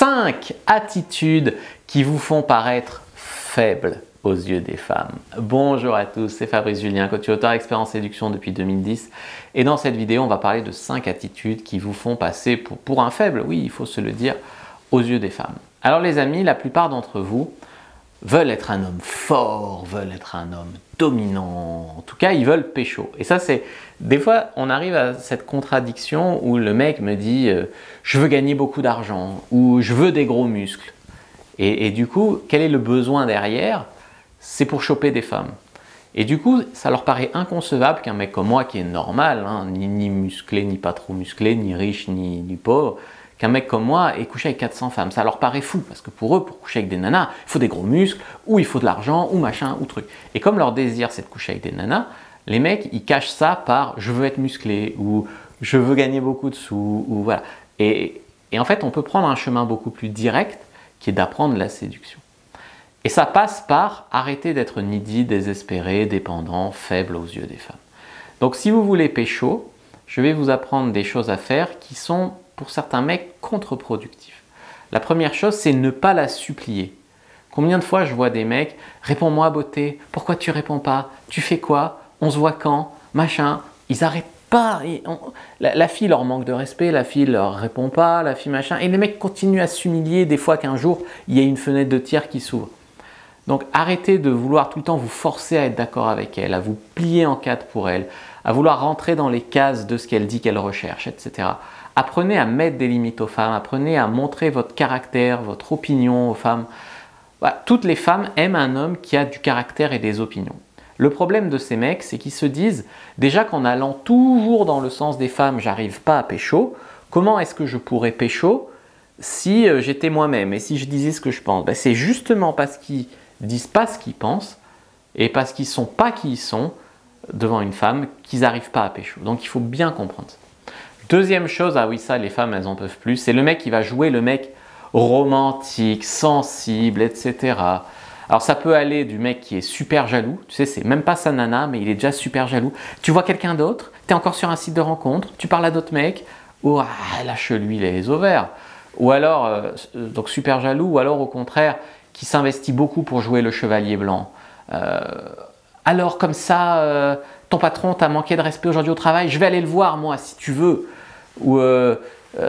5 attitudes qui vous font paraître faible aux yeux des femmes. Bonjour à tous, c'est Fabrice Julien, coach et auteur expert en séduction depuis 2010. Et dans cette vidéo, on va parler de 5 attitudes qui vous font passer pour un faible, oui, il faut se le dire, aux yeux des femmes. Alors les amis, la plupart d'entre vous veulent être un homme fort, veulent être un homme dominant, en tout cas ils veulent pécho. Et ça c'est, des fois on arrive à cette contradiction où le mec me dit je veux gagner beaucoup d'argent ou je veux des gros muscles. Et du coup, quel est le besoin derrière? C'est pour choper des femmes. Et du coup, ça leur paraît inconcevable qu'un mec comme moi qui est normal, hein, ni musclé, ni pas trop musclé, ni riche, ni pauvre, qu'un mec comme moi ait couché avec 400 femmes. Ça leur paraît fou, parce que pour eux, pour coucher avec des nanas, il faut des gros muscles, ou il faut de l'argent, ou machin, ou truc. Et comme leur désir, c'est de coucher avec des nanas, les mecs, ils cachent ça par « je veux être musclé » ou « je veux gagner beaucoup de sous » ou voilà. Et en fait, on peut prendre un chemin beaucoup plus direct, qui est d'apprendre la séduction. Et ça passe par arrêter d'être needy, désespéré, dépendant, faible aux yeux des femmes. Donc si vous voulez pécho, je vais vous apprendre des choses à faire qui sont, pour certains mecs, contre-productifs. La première chose, c'est ne pas la supplier. Combien de fois je vois des mecs « réponds-moi beauté, pourquoi tu réponds pas? Tu fais quoi? On se voit quand? Machin ». Ils n'arrêtent pas. La fille leur manque de respect, la fille leur répond pas, la fille machin. Et les mecs continuent à s'humilier des fois qu'un jour, il y a une fenêtre de tir qui s'ouvre. Donc arrêtez de vouloir tout le temps vous forcer à être d'accord avec elle, à vous plier en quatre pour elle, à vouloir rentrer dans les cases de ce qu'elle dit qu'elle recherche, etc. Apprenez à mettre des limites aux femmes, apprenez à montrer votre caractère, votre opinion aux femmes. Voilà, toutes les femmes aiment un homme qui a du caractère et des opinions. Le problème de ces mecs, c'est qu'ils se disent, déjà qu'en allant toujours dans le sens des femmes, j'arrive pas à pécho, comment est-ce que je pourrais pécho si j'étais moi-même et si je disais ce que je pense? Ben, c'est justement parce qu'ils disent pas ce qu'ils pensent et parce qu'ils sont pas qui ils sont devant une femme qu'ils n'arrivent pas à pécho. Donc il faut bien comprendre ça. Deuxième chose, ah oui ça les femmes elles en peuvent plus, c'est le mec qui va jouer le mec romantique, sensible, etc. Alors ça peut aller du mec qui est super jaloux, tu sais c'est même pas sa nana mais il est déjà super jaloux. Tu vois quelqu'un d'autre, tu es encore sur un site de rencontre, tu parles à d'autres mecs, ou ah, lâche-lui les ovaires. Ou alors, donc super jaloux, ou alors au contraire, qui s'investit beaucoup pour jouer le chevalier blanc. Alors comme ça, ton patron t'a manqué de respect aujourd'hui au travail, je vais aller le voir moi si tu veux. Ou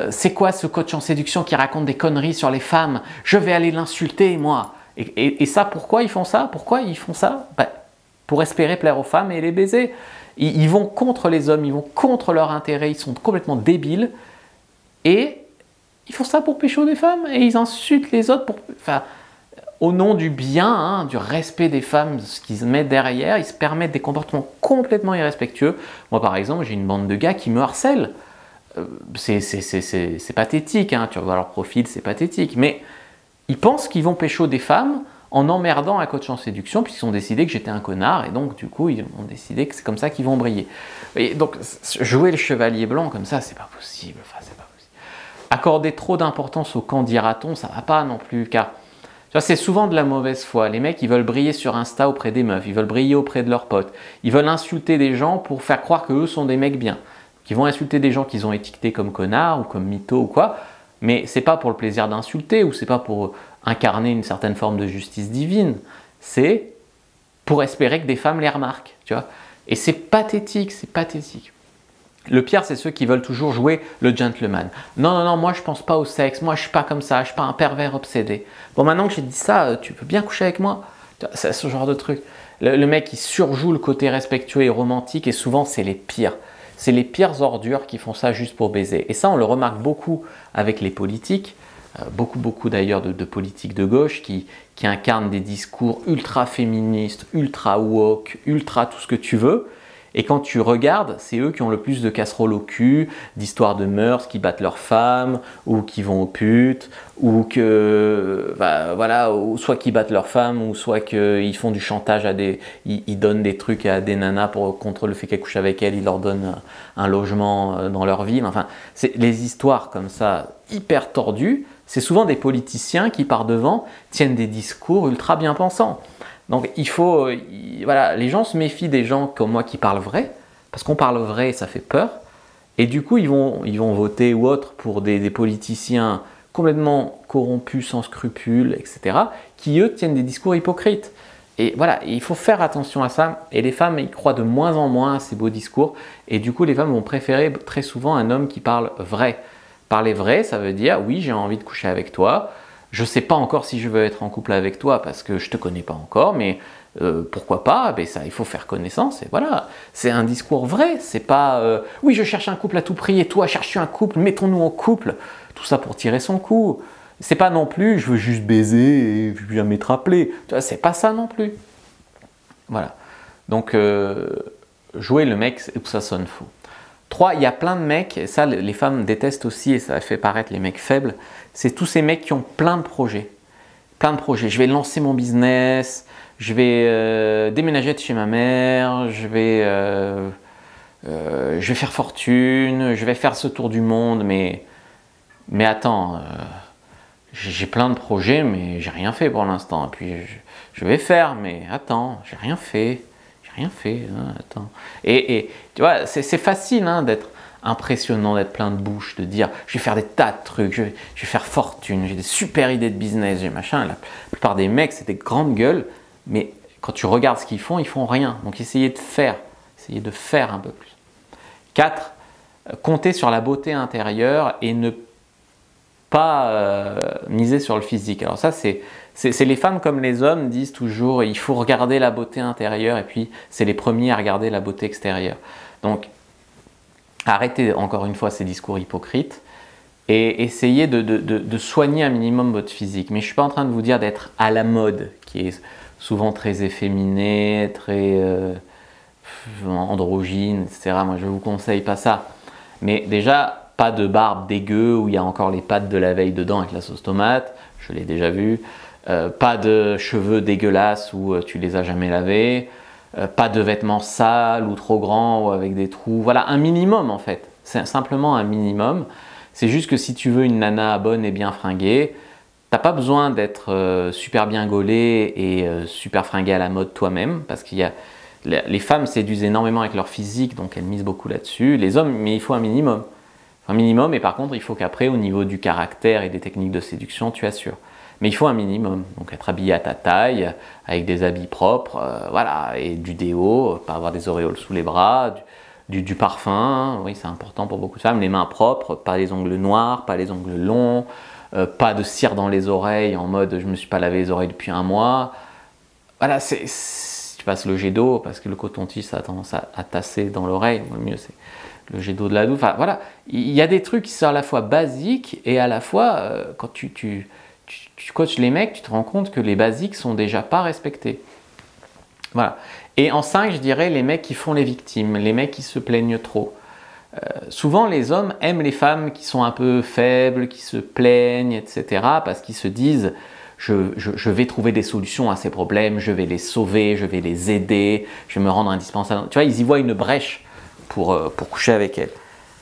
c'est quoi ce coach en séduction qui raconte des conneries sur les femmes? Je vais aller l'insulter moi. Et ça, pourquoi ils font ça? Pourquoi ils font ça? Ben, pour espérer plaire aux femmes et les baiser. Ils vont contre les hommes, ils vont contre leur intérêt, ils sont complètement débiles. Et ils font ça pour pécho des femmes et ils insultent les autres pour... Enfin, au nom du bien, hein, du respect des femmes, ce qu'ils se mettent derrière, ils se permettent des comportements complètement irrespectueux. Moi, par exemple, j'ai une bande de gars qui me harcèlent. C'est pathétique, hein, tu vois leur profil, c'est pathétique. Mais ils pensent qu'ils vont pécho des femmes en emmerdant un coach en séduction puisqu'ils ont décidé que j'étais un connard et donc du coup ils ont décidé que c'est comme ça qu'ils vont briller. Et donc jouer le chevalier blanc comme ça, c'est pas possible. Enfin, c'est pas possible. Accorder trop d'importance au quand dira-t-on, ça va pas non plus car c'est souvent de la mauvaise foi. Les mecs, ils veulent briller sur Insta auprès des meufs, ils veulent briller auprès de leurs potes, ils veulent insulter des gens pour faire croire qu'eux sont des mecs bien. Ils vont insulter des gens qu'ils ont étiquetés comme connards ou comme mythos ou quoi. Mais c'est pas pour le plaisir d'insulter ou c'est pas pour incarner une certaine forme de justice divine. C'est pour espérer que des femmes les remarquent, tu vois. Et c'est pathétique, c'est pathétique. Le pire, c'est ceux qui veulent toujours jouer le gentleman. Non, non, non, moi je pense pas au sexe, moi je suis pas comme ça, je suis pas un pervers obsédé. Bon, maintenant que j'ai dit ça, tu peux bien coucher avec moi? C'est ce genre de truc. Le mec qui surjoue le côté respectueux et romantique et souvent c'est les pires. C'est les pires ordures qui font ça juste pour baiser. Et ça, on le remarque beaucoup avec les politiques, beaucoup d'ailleurs de politiques de gauche qui incarnent des discours ultra féministes, ultra woke, ultra tout ce que tu veux. Et quand tu regardes, c'est eux qui ont le plus de casseroles au cul, d'histoires de mœurs qui battent leurs femmes, ou qui vont aux putes, ou que, bah, voilà, ou soit qui battent leurs femmes, ou soit qu'ils font du chantage à des... Ils donnent des trucs à des nanas contre le fait qu'elles couchent avec elles, ils leur donnent un logement dans leur ville. Enfin, les histoires comme ça, hyper tordues, c'est souvent des politiciens qui, par devant, tiennent des discours ultra bien pensants. Donc il faut, voilà, les gens se méfient des gens comme moi qui parlent vrai, parce qu'on parle vrai, ça fait peur, et du coup ils vont voter ou autre pour des politiciens complètement corrompus, sans scrupules, etc., qui eux tiennent des discours hypocrites. Et voilà, il faut faire attention à ça. Et les femmes, ils croient de moins en moins à ces beaux discours. Et du coup, les femmes vont préférer très souvent un homme qui parle vrai. Parler vrai, ça veut dire, oui, j'ai envie de coucher avec toi. Je ne sais pas encore si je veux être en couple avec toi parce que je ne te connais pas encore, mais pourquoi pas, ben ça, il faut faire connaissance. Et voilà, c'est un discours vrai. C'est pas, oui, je cherche un couple à tout prix et toi, cherches-tu un couple, mettons-nous en couple. Tout ça pour tirer son coup. C'est pas non plus, je veux juste baiser et puis jamais te rappeler. C'est pas ça non plus. Voilà. Donc, jouer le mec où ça sonne faux. 3, il y a plein de mecs, et ça les femmes détestent aussi, et ça fait paraître les mecs faibles, c'est tous ces mecs qui ont plein de projets. Plein de projets. Je vais lancer mon business, je vais déménager de chez ma mère, je vais faire fortune, je vais faire ce tour du monde, mais attends, j'ai plein de projets, mais j'ai rien fait pour l'instant. Et puis je vais faire, mais attends, j'ai rien fait. Rien fait, hein, attends. Et tu vois, c'est facile hein, d'être impressionnant, d'être plein de bouche, de dire je vais faire des tas de trucs, je vais faire fortune, j'ai des super idées de business, j'ai machin. La plupart des mecs, c'est des grandes gueules, mais quand tu regardes ce qu'ils font rien. Donc essayez de faire un peu plus. 4, compter sur la beauté intérieure et ne pas miser sur le physique. Alors ça, c'est les femmes comme les hommes disent toujours il faut regarder la beauté intérieure et puis c'est les premiers à regarder la beauté extérieure. Donc arrêtez encore une fois ces discours hypocrites et essayez de soigner un minimum votre physique. Mais je ne suis pas en train de vous dire d'être à la mode, qui est souvent très efféminé, très androgyne, etc. Moi je ne vous conseille pas ça. Mais déjà, pas de barbe dégueu où il y a encore les pattes de la veille dedans avec la sauce tomate, je l'ai déjà vu. Pas de cheveux dégueulasses où tu les as jamais lavés. Pas de vêtements sales ou trop grands ou avec des trous. Voilà, un minimum en fait. C'est simplement un minimum. C'est juste que si tu veux une nana bonne et bien fringuée, t'as pas besoin d'être super bien gaulée et super fringuée à la mode toi-même parce qu'il y a les femmes séduisent énormément avec leur physique, donc elles misent beaucoup là-dessus. Les hommes, mais il faut un minimum. Un minimum, et par contre, il faut qu'après, au niveau du caractère et des techniques de séduction, tu assures. Mais il faut un minimum, donc être habillé à ta taille, avec des habits propres, voilà, et du déo, pas avoir des auréoles sous les bras, du parfum, oui, c'est important pour beaucoup de femmes, les mains propres, pas les ongles noirs, pas les ongles longs, pas de cire dans les oreilles en mode je me suis pas lavé les oreilles depuis un mois. Voilà, tu passes le jet d'eau parce que le coton-tige ça a tendance à tasser dans l'oreille, le mieux c'est le jet d'eau de la douche. Enfin, voilà, il y a des trucs qui sont à la fois basiques et à la fois, quand tu coaches les mecs, tu te rends compte que les basiques sont déjà pas respectés. Voilà. Et en 5, je dirais les mecs qui font les victimes, les mecs qui se plaignent trop. Souvent, les hommes aiment les femmes qui sont un peu faibles, qui se plaignent, etc. parce qu'ils se disent je vais trouver des solutions à ces problèmes, je vais les sauver, je vais les aider, je vais me rendre indispensable. Tu vois, ils y voient une brèche pour coucher avec elles.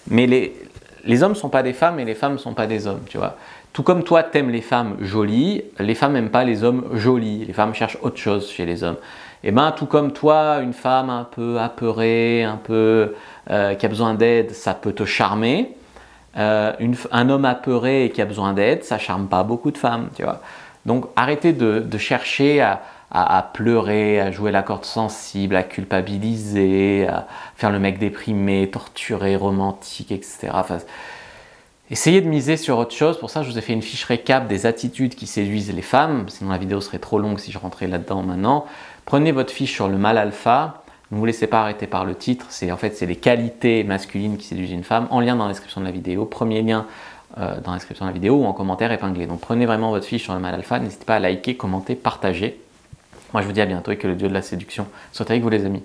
Mais les hommes ne sont pas des femmes et les femmes ne sont pas des hommes, tu vois. Tout comme toi, t'aimes les femmes jolies, les femmes n'aiment pas les hommes jolis. Les femmes cherchent autre chose chez les hommes. Et bien, tout comme toi, une femme un peu apeurée, un peu qui a besoin d'aide, ça peut te charmer. Un homme apeuré et qui a besoin d'aide, ça charme pas beaucoup de femmes, tu vois. Donc, arrêtez de chercher à pleurer, à jouer la corde sensible, à culpabiliser, à faire le mec déprimé, torturé, romantique, etc. Enfin, essayez de miser sur autre chose. Pour ça, je vous ai fait une fiche récap des attitudes qui séduisent les femmes. Sinon, la vidéo serait trop longue si je rentrais là-dedans maintenant. Prenez votre fiche sur le mâle alpha. Ne vous laissez pas arrêter par le titre. En fait, c'est les qualités masculines qui séduisent une femme. En lien dans la description de la vidéo. Premier lien dans la description de la vidéo ou en commentaire épinglé. Donc, prenez vraiment votre fiche sur le mâle alpha. N'hésitez pas à liker, commenter, partager. Moi, je vous dis à bientôt et que le dieu de la séduction soit avec vous, les amis.